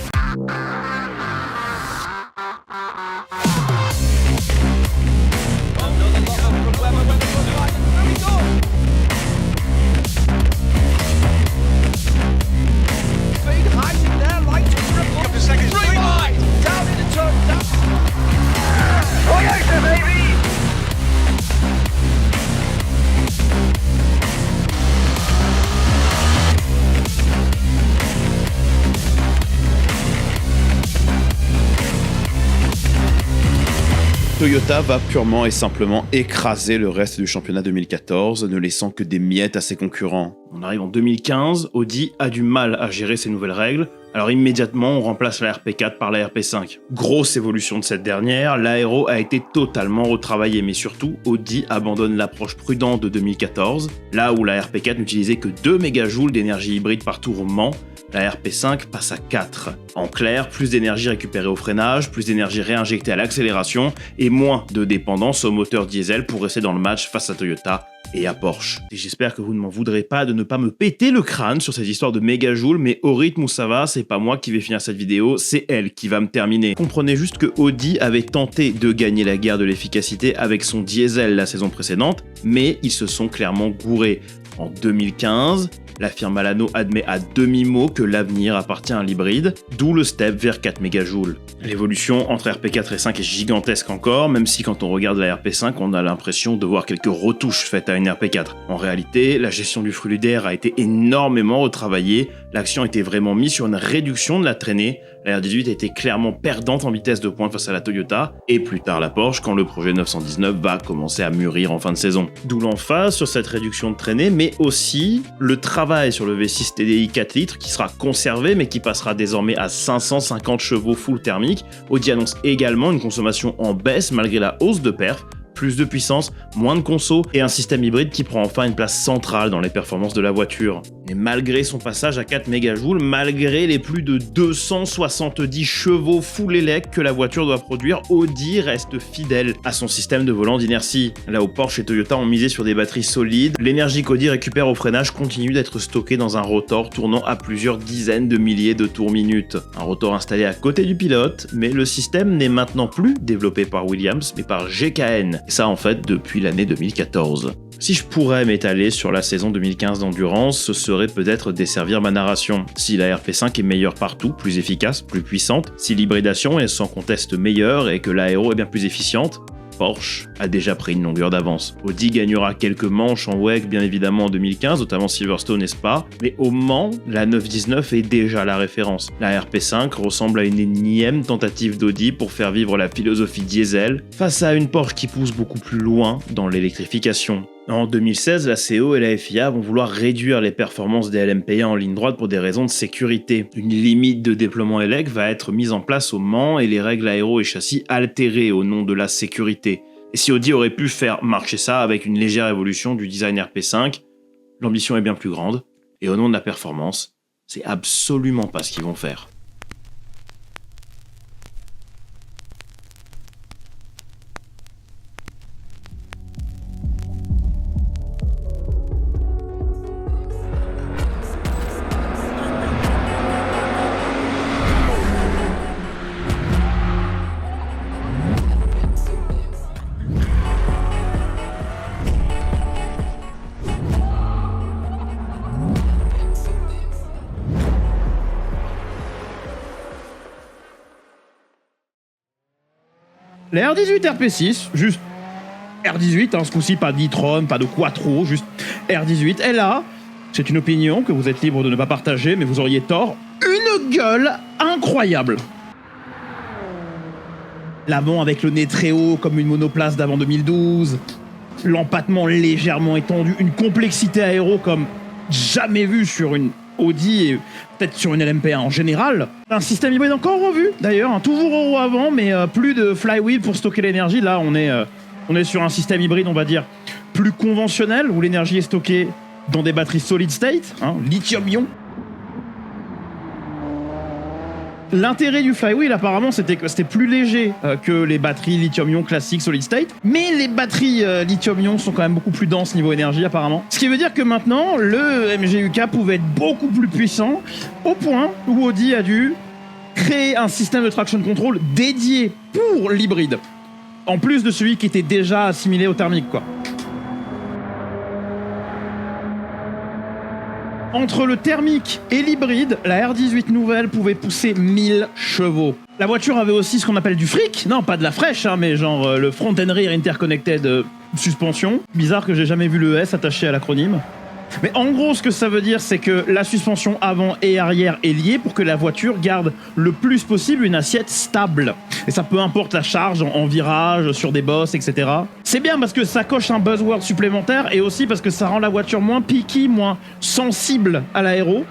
S10: Toyota va purement et simplement écraser le reste du championnat 2014, ne laissant que des miettes à ses concurrents.
S1: On arrive en 2015, Audi a du mal à gérer ces nouvelles règles, alors immédiatement on remplace la RP4 par la RP5. Grosse évolution de cette dernière, l'aéro a été totalement retravaillé, mais surtout Audi abandonne l'approche prudente de 2014, là où la RP4 n'utilisait que 2 mégajoules d'énergie hybride par tour au Mans, la RP5 passe à 4. En clair, plus d'énergie récupérée au freinage, plus d'énergie réinjectée à l'accélération et moins de dépendance au moteur diesel pour rester dans le match face à Toyota et à Porsche. Et j'espère que vous ne m'en voudrez pas de ne pas me péter le crâne sur ces histoires de mégajoules, mais au rythme où ça va, c'est pas moi qui vais finir cette vidéo, c'est elle qui va me terminer. Comprenez juste que Audi avait tenté de gagner la guerre de l'efficacité avec son diesel la saison précédente, mais ils se sont clairement gourés. En 2015, la firme Alano admet à demi-mot que l'avenir appartient à l'hybride, d'où le step vers 4 mégajoules. L'évolution entre RP4 et 5 est gigantesque encore, même si quand on regarde la RP5, on a l'impression de voir quelques retouches faites à une RP4. En réalité, la gestion du fluidaire a été énormément retravaillée, l'accent était vraiment mis sur une réduction de la traînée, la R18 a été clairement perdante en vitesse de pointe face à la Toyota, et plus tard la Porsche quand le projet 919 va commencer à mûrir en fin de saison. D'où l'emphase sur cette réduction de traînée, mais aussi le travail sur le V6 TDI 4 litres qui sera conservé mais qui passera désormais à 550 chevaux full thermique. Audi annonce également une consommation en baisse malgré la hausse de perf, plus de puissance, moins de conso et un système hybride qui prend enfin une place centrale dans les performances de la voiture. Et malgré son passage à 4 mégajoules, malgré les plus de 270 chevaux full élect que la voiture doit produire, Audi reste fidèle à son système de volant d'inertie. Là où Porsche et Toyota ont misé sur des batteries solides, l'énergie qu'Audi récupère au freinage continue d'être stockée dans un rotor tournant à plusieurs dizaines de milliers de tours minute. Un rotor installé à côté du pilote, mais le système n'est maintenant plus développé par Williams mais par GKN. Et ça en fait depuis l'année 2014. Si je pourrais m'étaler sur la saison 2015 d'endurance, ce serait peut-être desservir ma narration. Si la RP5 est meilleure partout, plus efficace, plus puissante, si l'hybridation est sans conteste meilleure et que l'aéro est bien plus efficiente, Porsche a déjà pris une longueur d'avance. Audi gagnera quelques manches en WEC bien évidemment en 2015, notamment Silverstone et Spa, mais au Mans, la 919 est déjà la référence. La RP5 ressemble à une énième tentative d'Audi pour faire vivre la philosophie diesel face à une Porsche qui pousse beaucoup plus loin dans l'électrification. En 2016, la CO et la FIA vont vouloir réduire les performances des LMP1 en ligne droite pour des raisons de sécurité. Une limite de déploiement élec va être mise en place au Mans et les règles aéro et châssis altérées au nom de la sécurité. Et si Audi aurait pu faire marcher ça avec une légère évolution du design RP5, l'ambition est bien plus grande, et au nom de la performance, c'est absolument pas ce qu'ils vont faire.
S8: La R18 RP6, juste R18, ce coup-ci pas d'e-tron, pas de quattro, juste R18, elle a, c'est une opinion que vous êtes libre de ne pas partager, mais vous auriez tort, une gueule incroyable. L'avant avec le nez très haut comme une monoplace d'avant 2012, l'empattement légèrement étendu, une complexité aéro comme jamais vu sur une Audi et peut-être sur une LMP1 en général. Un système hybride encore revu d'ailleurs, toujours au avant mais plus de flywheel pour stocker l'énergie. Là on est sur un système hybride on va dire plus conventionnel où l'énergie est stockée dans des batteries solid state, lithium-ion. L'intérêt du flywheel apparemment c'était que c'était plus léger que les batteries lithium-ion classiques solid state, mais les batteries lithium-ion sont quand même beaucoup plus denses niveau énergie apparemment. Ce qui veut dire que maintenant le MGUK pouvait être beaucoup plus puissant au point où Audi a dû créer un système de traction control dédié pour l'hybride, en plus de celui qui était déjà assimilé au thermique quoi. Entre le thermique et l'hybride, la R18 nouvelle pouvait pousser 1000 chevaux. La voiture avait aussi ce qu'on appelle du fric, non pas de la fraîche, mais genre le front and rear interconnected suspension. Bizarre que j'ai jamais vu le S attaché à l'acronyme. Mais en gros, ce que ça veut dire, c'est que la suspension avant et arrière est liée pour que la voiture garde le plus possible une assiette stable. Et ça peu importe la charge en virage, sur des bosses, etc. C'est bien parce que ça coche un buzzword supplémentaire et aussi parce que ça rend la voiture moins picky, moins sensible à l'aéro,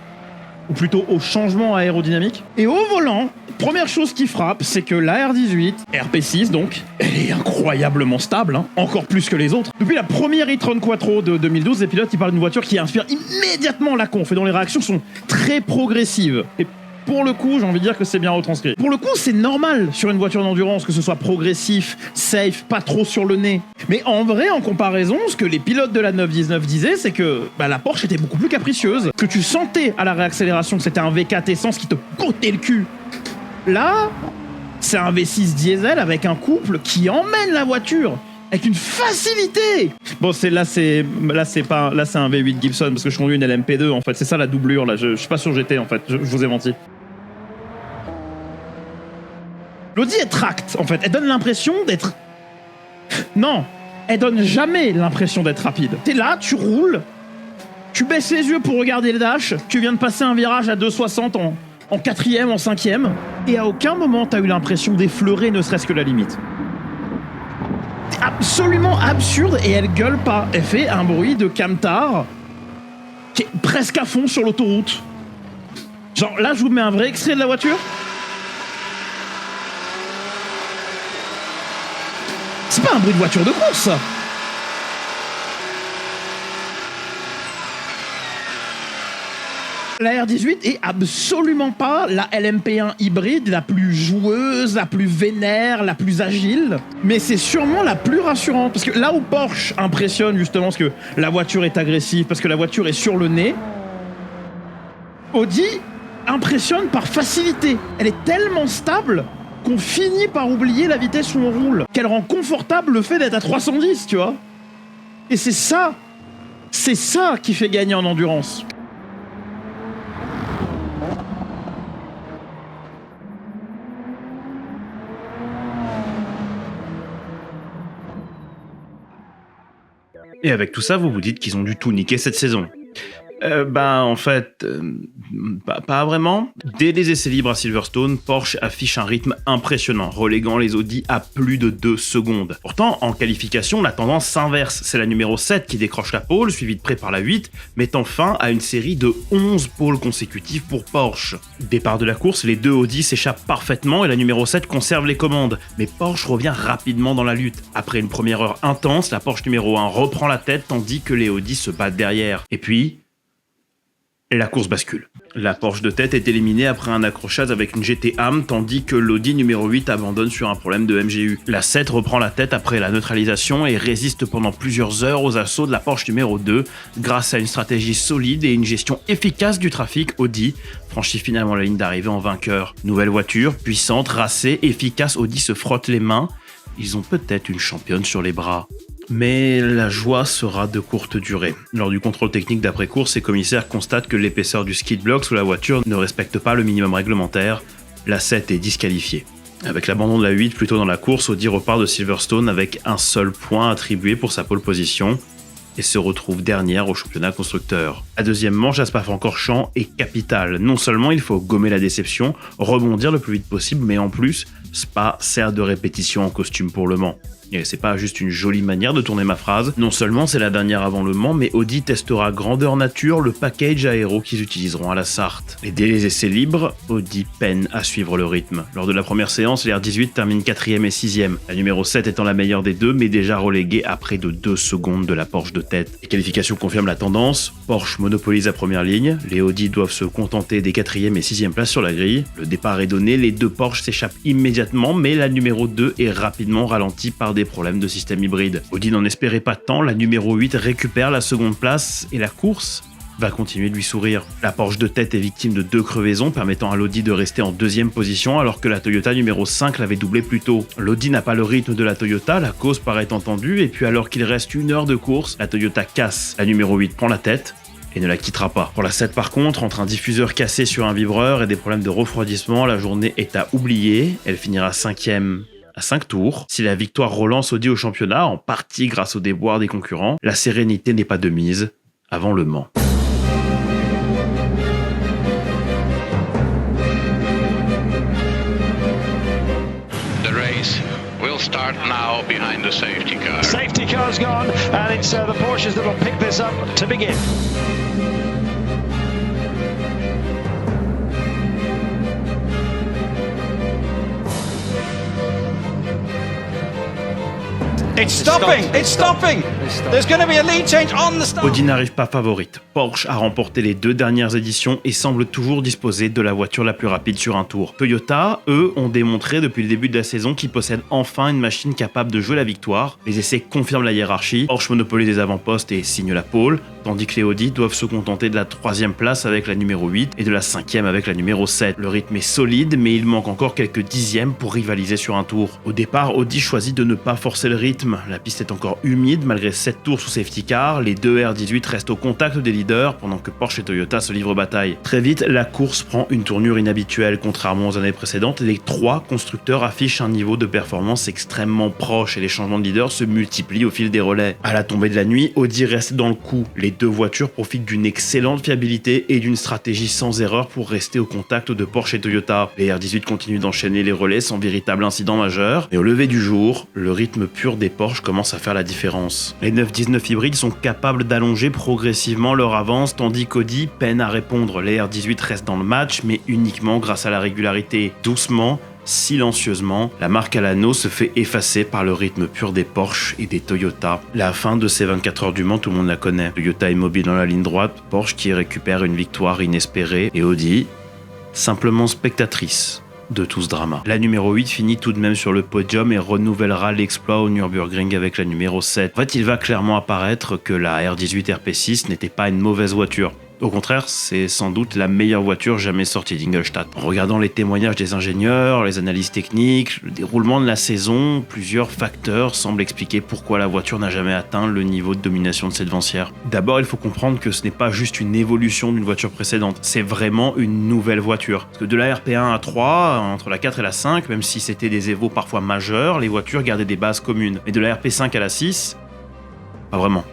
S8: ou plutôt au changement aérodynamique. Et au volant, première chose qui frappe, c'est que la R18, RP6 donc, elle est incroyablement stable, encore plus que les autres. Depuis la première e-tron Quattro de 2012, les pilotes ils parlent d'une voiture qui inspire immédiatement la conf et dont les réactions sont très progressives. Et pour le coup, j'ai envie de dire que c'est bien retranscrit. Pour le coup, c'est normal sur une voiture d'endurance que ce soit progressif, safe, pas trop sur le nez. Mais en vrai, en comparaison, ce que les pilotes de la 919 disaient, c'est que la Porsche était beaucoup plus capricieuse, que tu sentais à la réaccélération que c'était un V4 essence qui te cotait le cul. Là, c'est un V6 diesel avec un couple qui emmène la voiture avec une facilité. Bon, c'est un V8 Gibson parce que je conduis une LMP2 en fait, c'est ça la doublure là. Je suis pas sur GT en fait, je vous ai menti. L'Audi est tract en fait, elle donne l'impression d'être... Non, elle donne jamais l'impression d'être rapide. T'es là, tu roules, tu baisses les yeux pour regarder le dash, tu viens de passer un virage à 260 en quatrième, en cinquième, et à aucun moment t'as eu l'impression d'effleurer ne serait-ce que la limite. C'est absolument absurde et elle gueule pas. Elle fait un bruit de camtar qui est presque à fond sur l'autoroute. Genre là je vous mets un vrai extrait de la voiture. C'est pas un bruit de voiture de course ça. La R18 est absolument pas la LMP1 hybride la plus joueuse, la plus vénère, la plus agile, mais c'est sûrement la plus rassurante. Parce que là où Porsche impressionne justement parce que la voiture est agressive, parce que la voiture est sur le nez, Audi impressionne par facilité. Elle est tellement stable qu'on finit par oublier la vitesse où on roule, qu'elle rend confortable le fait d'être à 310, tu vois. Et c'est ça qui fait gagner en endurance.
S1: Et avec tout ça, vous vous dites qu'ils ont dû tout niquer cette saison. En fait, pas vraiment. Dès les essais libres à Silverstone, Porsche affiche un rythme impressionnant, reléguant les Audi à plus de 2 secondes. Pourtant, en qualification, la tendance s'inverse. C'est la numéro 7 qui décroche la pole, suivie de près par la 8, mettant fin à une série de 11 poles consécutives pour Porsche. Départ de la course, les deux Audi s'échappent parfaitement et la numéro 7 conserve les commandes. Mais Porsche revient rapidement dans la lutte. Après une première heure intense, la Porsche numéro 1 reprend la tête tandis que les Audi se battent derrière. Et puis... la course bascule. La Porsche de tête est éliminée après un accrochage avec une GT Am, tandis que l'Audi numéro 8 abandonne sur un problème de MGU. La 7 reprend la tête après la neutralisation et résiste pendant plusieurs heures aux assauts de la Porsche numéro 2, grâce à une stratégie solide et une gestion efficace du trafic. Audi franchit finalement la ligne d'arrivée en vainqueur. Nouvelle voiture, puissante, racée, efficace, Audi se frotte les mains. Ils ont peut-être une championne sur les bras. Mais la joie sera de courte durée. Lors du contrôle technique d'après-course, ces commissaires constatent que l'épaisseur du skid block sous la voiture ne respecte pas le minimum réglementaire. La 7 est disqualifiée. Avec l'abandon de la 8 plus tôt dans la course, Audi repart de Silverstone avec un seul point attribué pour sa pole position et se retrouve dernière au championnat constructeur. La deuxième manche à Spa-Francorchamps est capitale. Non seulement il faut gommer la déception, rebondir le plus vite possible, mais en plus, Spa sert de répétition en costume pour Le Mans. Et c'est pas juste une jolie manière de tourner ma phrase. Non seulement c'est la dernière avant Le Mans, mais Audi testera grandeur nature le package aéro qu'ils utiliseront à la Sarthe. Et dès les essais libres, Audi peine à suivre le rythme. Lors de la première séance, les R18 terminent 4e et 6e. La numéro 7 étant la meilleure des deux, mais déjà reléguée à près de 2 secondes de la Porsche de tête. Les qualifications confirment la tendance. Porsche monopolise la première ligne. Les Audi doivent se contenter des 4e et 6e places sur la grille. Le départ est donné, les deux Porsche s'échappent immédiatement, mais la numéro 2 est rapidement ralentie par des problèmes de système hybride. Audi n'en espérait pas tant, la numéro 8 récupère la seconde place et la course va continuer de lui sourire. La Porsche de tête est victime de 2 crevaisons permettant à l'Audi de rester en 2e position alors que la Toyota numéro 5 l'avait doublé plus tôt. L'Audi n'a pas le rythme de la Toyota, la cause paraît entendue et puis alors qu'il reste 1 heure de course, la Toyota casse. La numéro 8 prend la tête et ne la quittera pas. Pour la 7 par contre, entre un diffuseur cassé sur un vibreur et des problèmes de refroidissement, la journée est à oublier. Elle finira 5e à 5 tours. Si la victoire relance Audi au championnat, en partie grâce au déboire des concurrents, la sérénité n'est pas de mise avant Le Mans.
S11: The race will start now behind the safety car.
S12: Safety car's gone, and it's the Porsches that will pick this up to begin.
S13: It's stopping! It's stopping! There's going to be a lead change on the start.
S1: Audi n'arrive pas favorite. Porsche a remporté les 2 dernières éditions et semble toujours disposer de la voiture la plus rapide sur un tour. Toyota, eux, ont démontré depuis le début de la saison qu'ils possèdent enfin une machine capable de jouer la victoire. Les essais confirment la hiérarchie. Porsche monopolise des avant-postes et signe la pole, tandis que les Audi doivent se contenter de la 3e place avec la numéro 8 et de la 5e avec la numéro 7. Le rythme est solide, mais il manque encore quelques dixièmes pour rivaliser sur un tour. Au départ, Audi choisit de ne pas forcer le rythme. La piste est encore humide malgré 7 tours sous safety car. Les deux R18 restent au contact des leaders pendant que Porsche et Toyota se livrent bataille. Très vite, la course prend une tournure inhabituelle. Contrairement aux années précédentes, les 3 constructeurs affichent un niveau de performance extrêmement proche et les changements de leader se multiplient au fil des relais. À la tombée de la nuit, Audi reste dans le coup. Les 2 voitures profitent d'une excellente fiabilité et d'une stratégie sans erreur pour rester au contact de Porsche et Toyota. Les R18 continuent d'enchaîner les relais sans véritable incident majeur. Et au lever du jour, le rythme pur des Porsche commence à faire la différence. Les 919 hybrides sont capables d'allonger progressivement leur avance, tandis qu'Audi peine à répondre. Les R18 restent dans le match, mais uniquement grâce à la régularité. Doucement, silencieusement, la marque à l'anneau se fait effacer par le rythme pur des Porsche et des Toyota. La fin de ces 24 heures du Mans, tout le monde la connaît. Toyota immobile dans la ligne droite, Porsche qui récupère une victoire inespérée, et Audi, simplement spectatrice de tout ce drama. La numéro 8 finit tout de même sur le podium et renouvellera l'exploit au Nürburgring avec la numéro 7. En fait, il va clairement apparaître que la R18 RP6 n'était pas une mauvaise voiture. Au contraire, c'est sans doute la meilleure voiture jamais sortie d'Ingolstadt. En regardant les témoignages des ingénieurs, les analyses techniques, le déroulement de la saison, plusieurs facteurs semblent expliquer pourquoi la voiture n'a jamais atteint le niveau de domination de ses devancières. D'abord, il faut comprendre que ce n'est pas juste une évolution d'une voiture précédente, c'est vraiment une nouvelle voiture. Parce que de la RP1 à 3, entre la 4 et la 5, même si c'était des évos parfois majeurs, les voitures gardaient des bases communes. Mais de la RP5 à la 6, pas vraiment.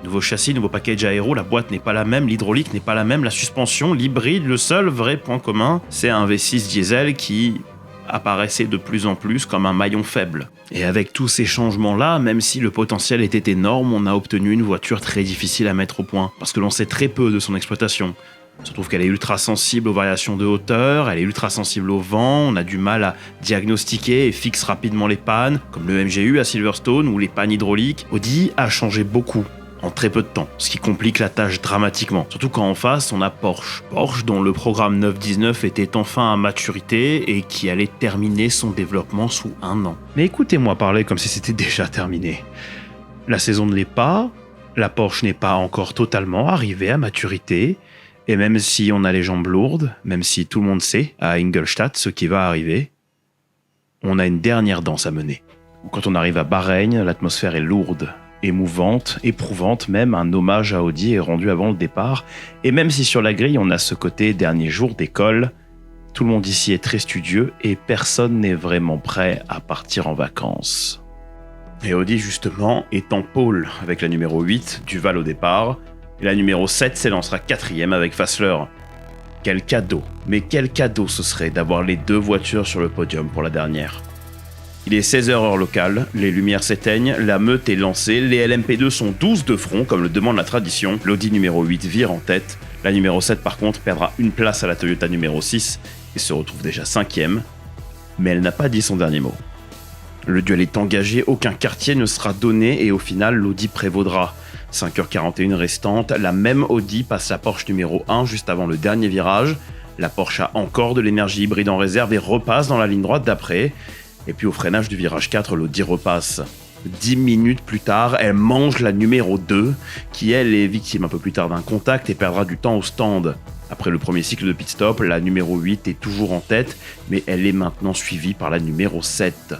S1: Nouveau châssis, nouveau package aéro, la boîte n'est pas la même, l'hydraulique n'est pas la même, la suspension, l'hybride, le seul vrai point commun, c'est un V6 diesel qui apparaissait de plus en plus comme un maillon faible. Et avec tous ces changements-là, même si le potentiel était énorme, on a obtenu une voiture très difficile à mettre au point, parce que l'on sait très peu de son exploitation. On se trouve qu'elle est ultra sensible aux variations de hauteur, elle est ultra sensible au vent, on a du mal à diagnostiquer et fixe rapidement les pannes, comme le MGU à Silverstone ou les pannes hydrauliques. Audi a changé beaucoup en très peu de temps, ce qui complique la tâche dramatiquement. Surtout quand en face, on a Porsche. Porsche dont le programme 919 était enfin à maturité et qui allait terminer son développement sous 1 an. Mais écoutez-moi parler comme si c'était déjà terminé. La saison ne l'est pas, la Porsche n'est pas encore totalement arrivée à maturité, et même si on a les jambes lourdes, même si tout le monde sait à Ingolstadt ce qui va arriver, on a une dernière danse à mener. Quand on arrive à Bahreïn, l'atmosphère est lourde, émouvante, éprouvante, même un hommage à Audi est rendu avant le départ, et même si sur la grille on a ce côté dernier jour d'école, tout le monde ici est très studieux et personne n'est vraiment prêt à partir en vacances. Et Audi justement est en pôle avec la numéro 8, Duval au départ, et la numéro 7 s'élancera 4e avec Fassler. Quel cadeau, mais quel cadeau ce serait d'avoir les 2 voitures sur le podium pour la dernière. Il est 16h heure locale, les lumières s'éteignent, la meute est lancée, les LMP2 sont 12 de front comme le demande la tradition, l'Audi numéro 8 vire en tête, la numéro 7 par contre perdra une place à la Toyota numéro 6 et se retrouve déjà 5e, mais elle n'a pas dit son dernier mot. Le duel est engagé, aucun quartier ne sera donné et au final l'Audi prévaudra. 5h41 restante, la même Audi passe la Porsche numéro 1 juste avant le dernier virage, la Porsche a encore de l'énergie hybride en réserve et repasse dans la ligne droite d'après. Et puis au freinage du virage 4, l'Audi repasse. 10 minutes plus tard, elle mange la numéro 2, qui elle est victime un peu plus tard d'un contact et perdra du temps au stand. Après le premier cycle de pit stop, la numéro 8 est toujours en tête, mais elle est maintenant suivie par la numéro 7.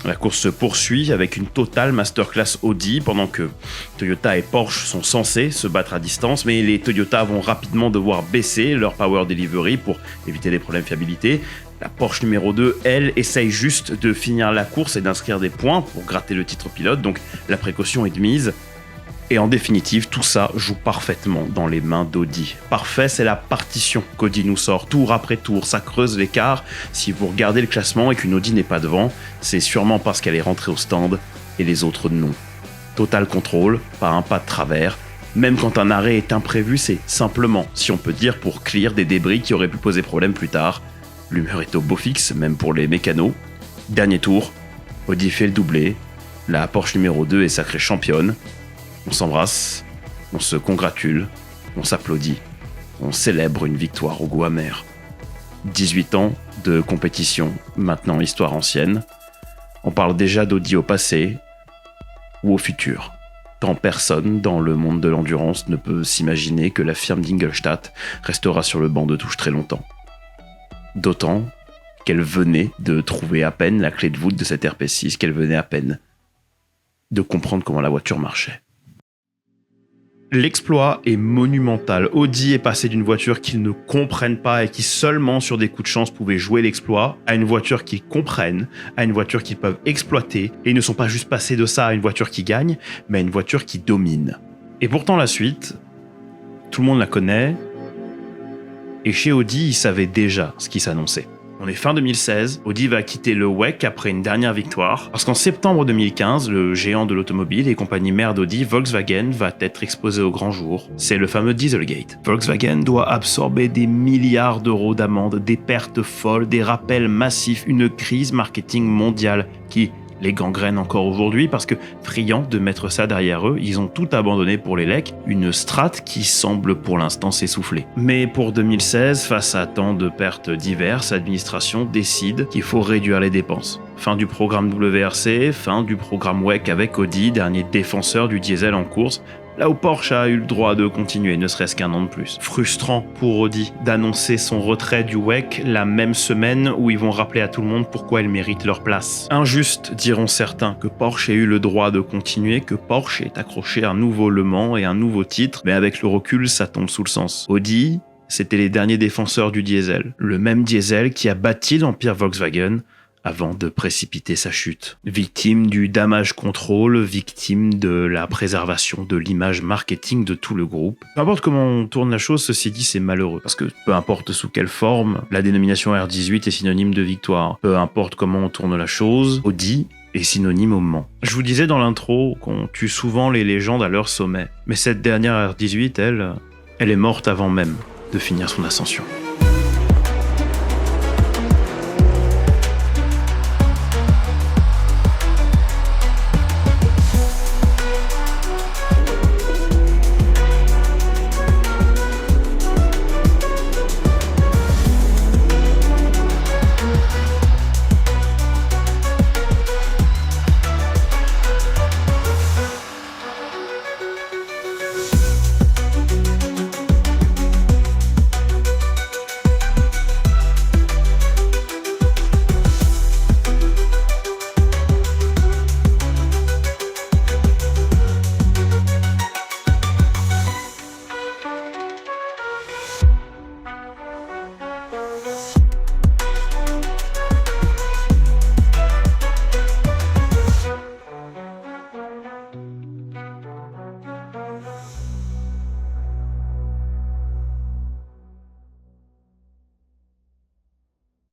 S1: La course se poursuit avec une totale masterclass Audi pendant que Toyota et Porsche sont censés se battre à distance, mais les Toyota vont rapidement devoir baisser leur power delivery pour éviter des problèmes de fiabilité. La Porsche numéro 2, elle, essaye juste de finir la course et d'inscrire des points pour gratter le titre pilote, donc la précaution est de mise. Et en définitive, tout ça joue parfaitement dans les mains d'Audi. Parfait, c'est la partition qu'Audi nous sort tour après tour, ça creuse l'écart. Si vous regardez le classement et qu'une Audi n'est pas devant, c'est sûrement parce qu'elle est rentrée au stand et les autres non. Total contrôle, pas un pas de travers. Même quand un arrêt est imprévu, c'est simplement, si on peut dire, pour clear des débris qui auraient pu poser problème plus tard. L'humeur est au beau fixe, même pour les mécanos. Dernier tour, Audi fait le doublé. La Porsche numéro 2 est sacrée championne. On s'embrasse, on se congratule, on s'applaudit, on célèbre une victoire au goût amer. 18 ans de compétition, maintenant histoire ancienne. On parle déjà d'Audi au passé ou au futur. Tant personne dans le monde de l'endurance ne peut s'imaginer que la firme d'Ingolstadt restera sur le banc de touche très longtemps. D'autant qu'elle venait de trouver à peine la clé de voûte de cette RP6, qu'elle venait à peine de comprendre comment la voiture marchait. L'exploit est monumental. Audi est passé d'une voiture qu'ils ne comprennent pas et qui seulement sur des coups de chance pouvait jouer l'exploit, à une voiture qu'ils comprennent, à une voiture qu'ils peuvent exploiter, et ils ne sont pas juste passés de ça à une voiture qui gagne, mais à une voiture qui domine. Et pourtant la suite, tout le monde la connaît, et chez Audi, ils savaient déjà ce qui s'annonçait. On est fin 2016, Audi va quitter le WEC après une dernière victoire, parce qu'en septembre 2015, le géant de l'automobile et compagnie mère d'Audi, Volkswagen, va être exposé au grand jour. C'est le fameux Dieselgate. Volkswagen doit absorber des milliards d'euros d'amendes, des pertes folles, des rappels massifs, une crise marketing mondiale qui les gangrène encore aujourd'hui parce que, friands de mettre ça derrière eux, ils ont tout abandonné pour l'élec, une strate qui semble pour l'instant s'essouffler. Mais pour 2016, face à tant de pertes diverses, l'administration décide qu'il faut réduire les dépenses. Fin du programme WRC, fin du programme WEC avec Audi, dernier défenseur du diesel en course, là où Porsche a eu le droit de continuer, ne serait-ce qu'un an de plus. Frustrant pour Audi d'annoncer son retrait du WEC la même semaine où ils vont rappeler à tout le monde pourquoi ils méritent leur place. Injuste, diront certains, que Porsche ait eu le droit de continuer, que Porsche ait accroché un nouveau Le Mans et un nouveau titre, mais avec le recul, ça tombe sous le sens. Audi, c'était les derniers défenseurs du diesel. Le même diesel qui a bâti l'empire Volkswagen avant de précipiter sa chute. Victime du damage control, victime de la préservation de l'image marketing de tout le groupe. Peu importe comment on tourne la chose, ceci dit, c'est malheureux. Parce que peu importe sous quelle forme, la dénomination R18 est synonyme de victoire. Peu importe comment on tourne la chose, Audi est synonyme au Mans. Je vous disais dans l'intro qu'on tue souvent les légendes à leur sommet. Mais cette dernière R18, elle est morte avant même de finir son ascension.